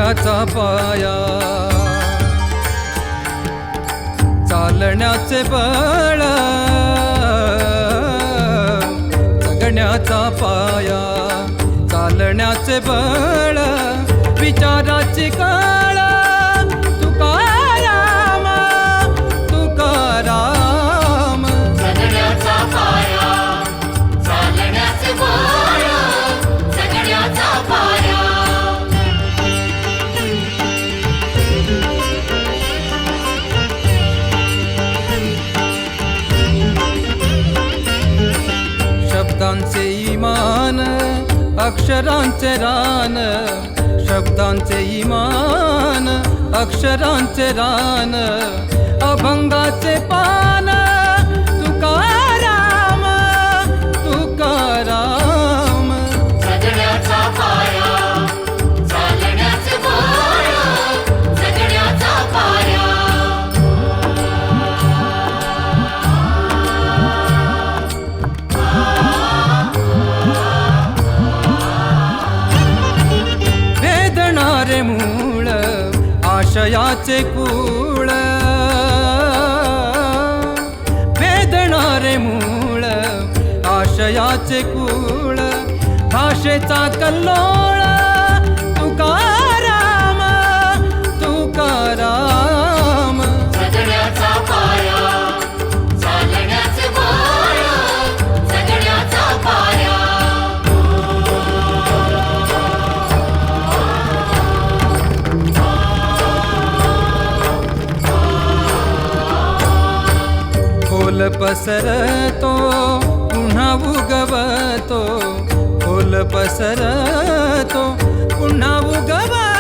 जगण्याचा पाया, चालण्याचे बळ, जगण्याचा पाया, चालण्याचे बळ, विचाराची कळ, तुकाराम तुकाराम. जगण्याचा पाया, चालण्याचे बळ, जगण्याचा पाया. शब्दांचे इमान, अक्षरांचे रान, शब्दांचे इमान, अक्षरांचे रान, अभंगाचे पान, तुकाराम तुकाराम. जगण्याचा पाया, चालण्याचे बळ, जगण्याचा पाया. वेदणारे मूळ, आशयाचे कूळ, वेदणारे मूळ, आशयाचे कूळ, भाषेचा कल्लोळ, तुकाराम तुकाराम. जगण्याचा पाया, चालण्याचे बळ, जगण्याचा पाया. खोल पसरतो पुन्हा उगवतो, खोल पसरतो पुन्हा उगवतो.